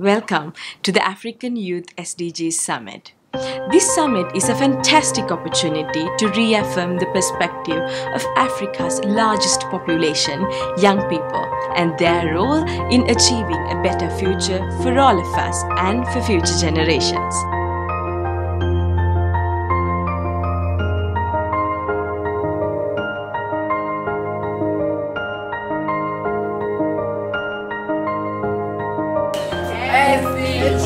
Welcome to the African Youth SDGs Summit. This summit is a fantastic opportunity to reaffirm the perspective of Africa's largest population, young people, and their role in achieving a better future for all of us and for future generations. SDGs.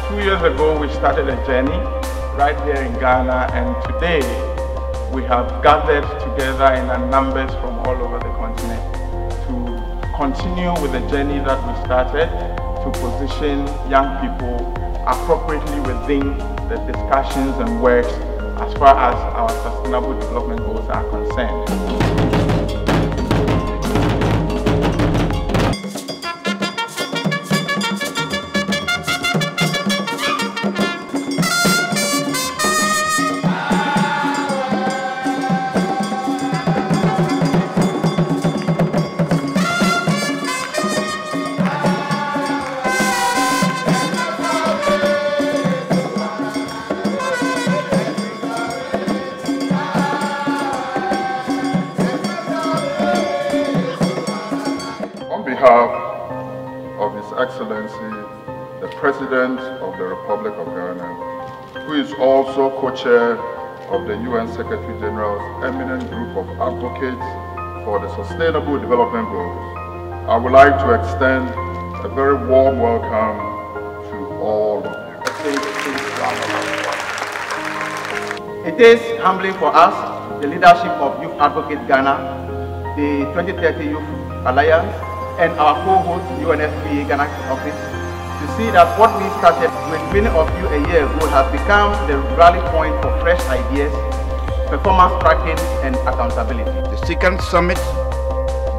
2 years ago, we started a journey right here in Ghana, and today we have gathered together in numbers from all over the continent to continue with the journey that we started to position young people appropriately within the discussions and works as far as our sustainable development goals are concerned. On behalf of His Excellency, the President of the Republic of Ghana, who is also co-chair of the UN Secretary General's eminent group of advocates for the Sustainable Development Goals, I would like to extend a very warm welcome to all of you. It is humbling for us, the leadership of Youth Advocate Ghana, the 2030 Youth Alliance, and our co-host UNFPA Ghana office, to see that what we started with many of you a year ago has become the rally point for fresh ideas, performance tracking, and accountability. The second summit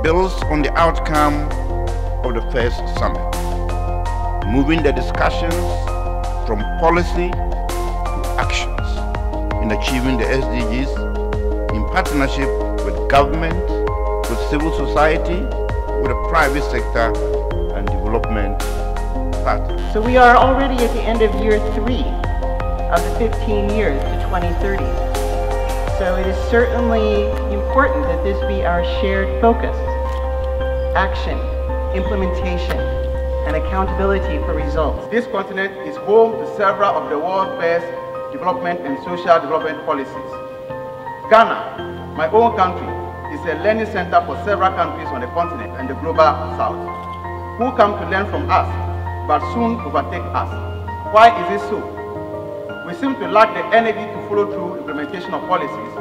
builds on the outcome of the first summit, moving the discussions from policy to actions in achieving the SDGs in partnership with government, with civil society, with the private sector and development partners. So we are already at the end of year 3 of the 15 years to 2030. So it is certainly important that this be our shared focus. Action, implementation, and accountability for results. This continent is home to several of the world's best development and social development policies. Ghana, my own country, is a learning center for several countries on the continent and the global south, who come to learn from us, but soon overtake us. Why is it so? We seem to lack the energy to follow through implementation of policies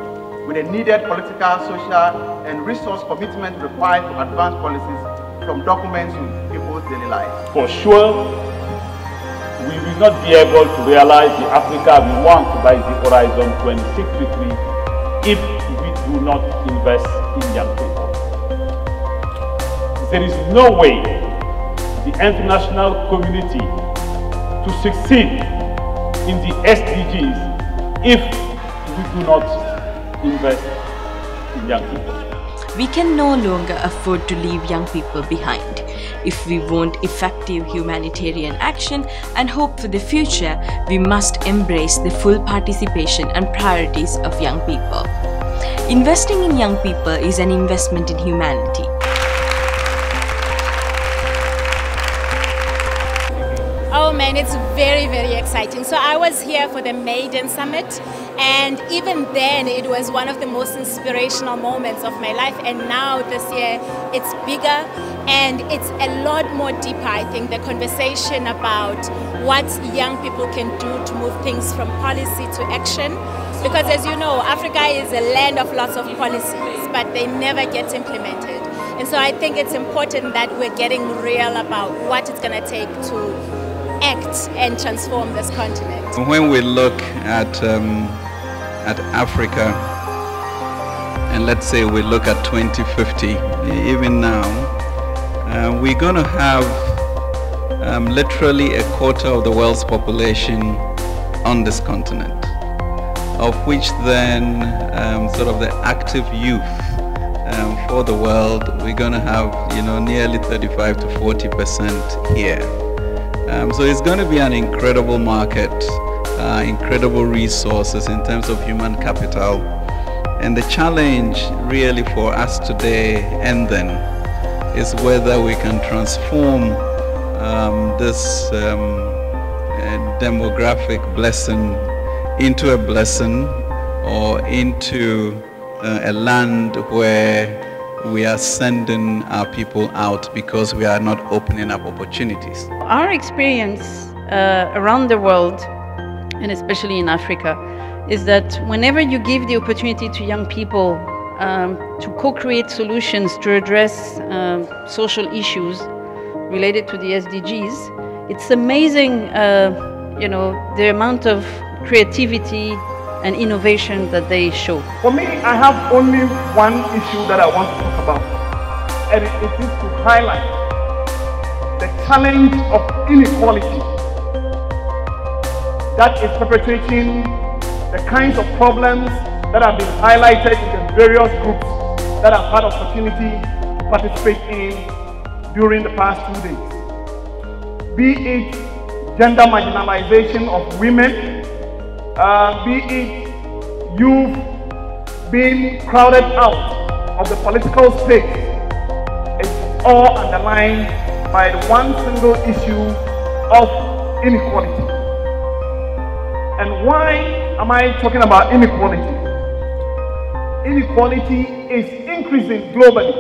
with the needed political, social, and resource commitment required to advance policies from documents to people's daily lives. For sure, we will not be able to realize the Africa we want by the Horizon 2063 if we do not invest in young people. There is no way the international community to succeed in the SDGs if we do not invest in young people. We can no longer afford to leave young people behind. If we want effective humanitarian action and hope for the future, we must embrace the full participation and priorities of young people. Investing in young people is an investment in humanity. Oh man, it's very, very exciting. So I was here for the Maiden Summit, and even then it was one of the most inspirational moments of my life, and now this year it's bigger and it's a lot more deeper. I think the conversation about what young people can do to move things from policy to action, because as you know, Africa is a land of lots of policies, but they never get implemented. And so I think it's important that we're getting real about what it's going to take to act and transform this continent. When we look at Africa, and let's say we look at 2050, even now, we're going to have literally a quarter of the world's population on this continent. of which then sort of the active youth for the world, we're going to have, nearly 35 to 40% here. So it's going to be an incredible market, incredible resources in terms of human capital. And the challenge really for us today and then is whether we can transform this demographic blessing into a blessing or into a land where we are sending our people out because we are not opening up opportunities. Our experience around the world, and especially in Africa, is that whenever you give the opportunity to young people to co-create solutions to address social issues related to the SDGs, it's amazing, the amount of creativity and innovation that they show. For me, I have only one issue that I want to talk about, and it is to highlight the challenge of inequality that is perpetuating the kinds of problems that have been highlighted in the various groups that I've had opportunity to participate in during the past 2 days. Be it gender marginalization of women, be it youth being crowded out of the political space, it's all underlined by the one single issue of inequality. And why am I talking about inequality? Inequality is increasing globally,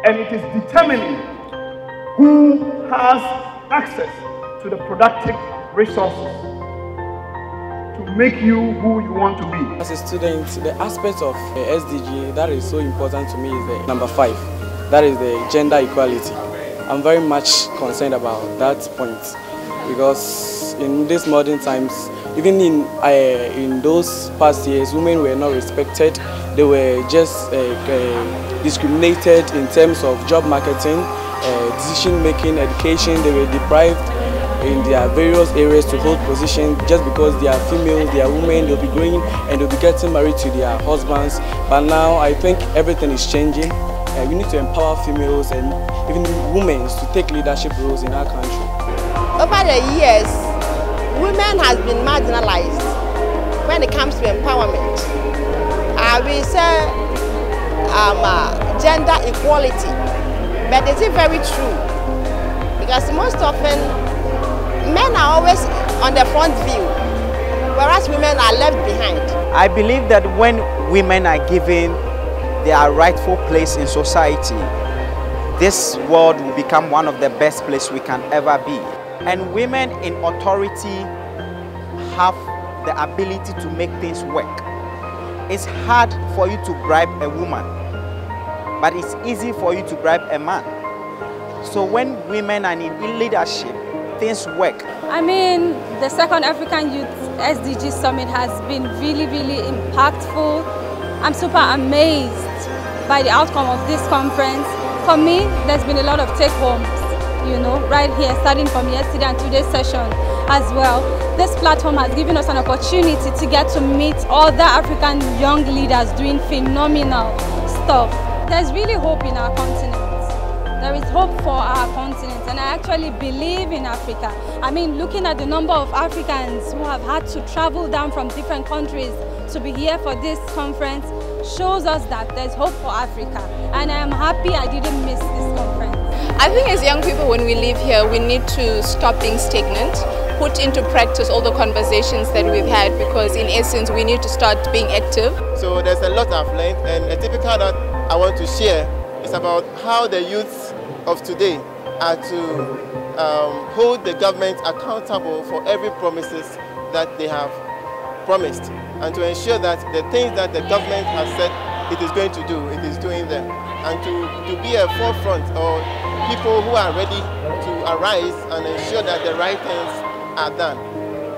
and it is determining who has access to the productive resources to make you who you want to be. As a student, the aspect of the SDG that is so important to me is the number 5. That is the gender equality. I'm very much concerned about that point because in these modern times, even in those past years, women were not respected. They were just discriminated in terms of job marketing, decision making, education. They were deprived in their various areas to hold positions just because they are females, they are women, they'll be growing and they'll be getting married to their husbands. But now I think everything is changing. We need to empower females and even women to take leadership roles in our country. Over the years, women have been marginalized when it comes to empowerment. We say gender equality, but is it very true? Because most often, men are always on the front view, whereas women are left behind. I believe that when women are given their rightful place in society, this world will become one of the best places we can ever be. And women in authority have the ability to make things work. It's hard for you to bribe a woman, but it's easy for you to bribe a man. So when women are in leadership, things work. I mean, the Second African Youth SDG Summit has been really, really impactful. I'm super amazed by the outcome of this conference. For me, there's been a lot of take-homes, right here, starting from yesterday and today's session as well. This platform has given us an opportunity to get to meet other African young leaders doing phenomenal stuff. There's really hope in our continent. There is hope for our continent, and I actually believe in Africa. I mean, looking at the number of Africans who have had to travel down from different countries to be here for this conference shows us that there's hope for Africa, and I am happy I didn't miss this conference. I think as young people, when we live here, we need to stop being stagnant, put into practice all the conversations that we've had, because in essence, we need to start being active. So there's a lot I've learned, and a typical that I want to share is about how the youth of today are to hold the government accountable for every promises that they have promised, and to ensure that the things that the government has said it is going to do, it is doing them, and to be a forefront or people who are ready to arise and ensure that the right things are done.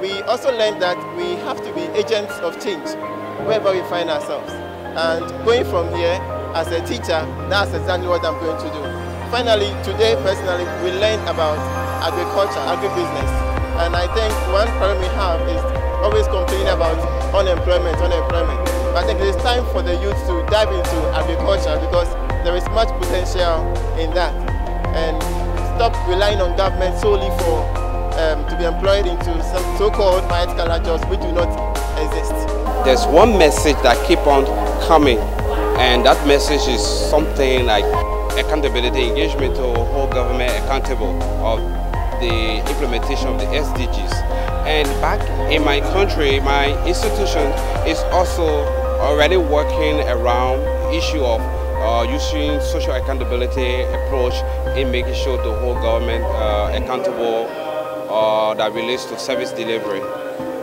We also learned that we have to be agents of change wherever we find ourselves. And going from here, as a teacher, that's exactly what I'm going to do. Finally, today personally, we learned about agriculture, agribusiness. And I think one problem we have is always complaining about unemployment. I think it is time for the youth to dive into agriculture because there is much potential in that, and stop relying on government solely for to be employed into some so-called white-collar jobs which do not exist. There's one message that keep on coming, and that message is something like accountability, engagement to hold government accountable of the implementation of the SDGs. And back in my country, my institution is also already working around issue of using social accountability approach in making sure to hold government accountable that relates to service delivery.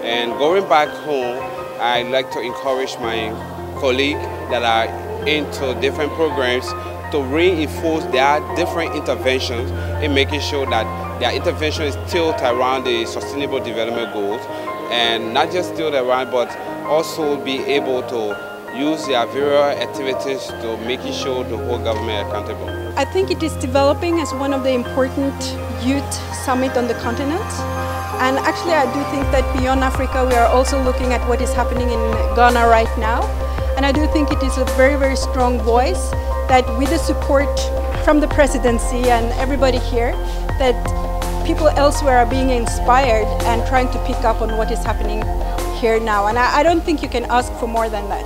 And going back home, I'd like to encourage my colleagues that are into different programs to reinforce their different interventions in making sure that their intervention is tilted around the sustainable development goals, and not just tilted around, but also be able to use their various activities to making sure to hold government accountable. I think it is developing as one of the important youth summit on the continent. And actually I do think that beyond Africa we are also looking at what is happening in Ghana right now. And I do think it is a very, very strong voice that with the support from the presidency and everybody here, that people elsewhere are being inspired and trying to pick up on what is happening here now. And I don't think you can ask for more than that.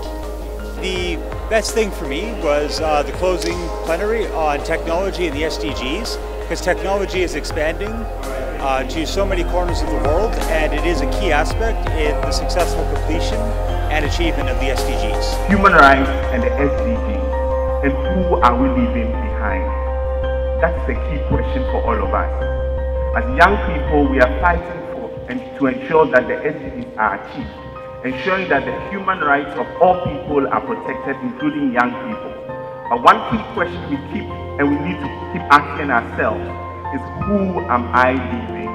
The best thing for me was the closing plenary on technology and the SDGs, because technology is expanding to so many corners of the world, and it is a key aspect in the successful completion and achievement of the SDGs. Human rights and the SDGs, and who are we leaving behind? That's the key question for all of us. As young people, we are fighting for and to ensure that the SDGs are achieved, ensuring that the human rights of all people are protected, including young people. But one key question we keep, and we need to keep asking ourselves, is who am I leaving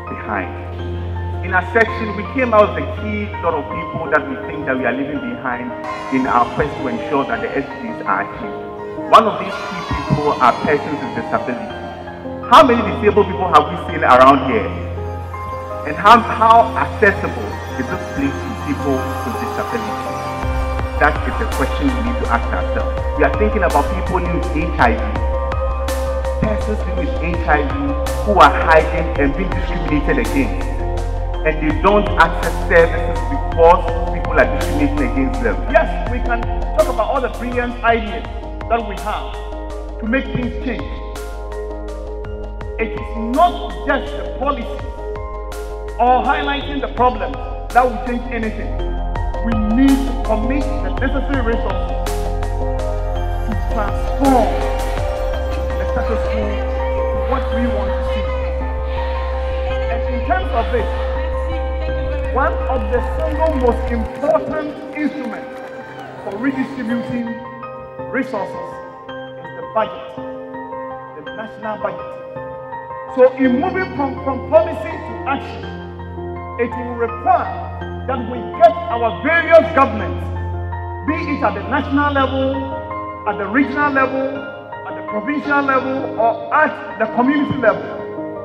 behind? In our section, we came out with a key lot of people that we think that we are leaving behind in our quest to ensure that the SDGs are achieved. One of these key people are persons with disability. How many disabled people have we seen around here? And how accessible is this place to people with disability? That is the question we need to ask ourselves. We are thinking about people living with HIV, persons living with HIV who are hiding and being discriminated against, and they don't access services because people are discriminating against them. Yes, we can talk about all the brilliant ideas that we have to make things change. It is not just the policy or highlighting the problems that will change anything. We need to commit the necessary resources to transform the status quo to what we want to see. And in terms of this, one of the single most important instruments for redistributing resources is the budget, the national budget. So in moving from policy to action, it will require that we get our various governments, be it at the national level, at the regional level, at the provincial level, or at the community level,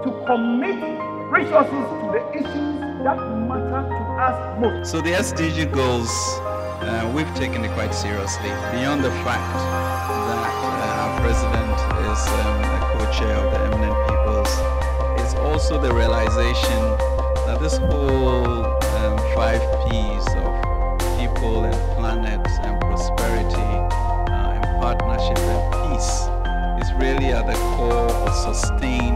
to commit resources to the issues that matter to us most. So the SDG goals, we've taken it quite seriously, beyond the fact that our president is a co-chair of the Eminent Peoples. It's also the realization that this whole 5 Ps of people and planet and prosperity and partnership and peace is really at the core of sustained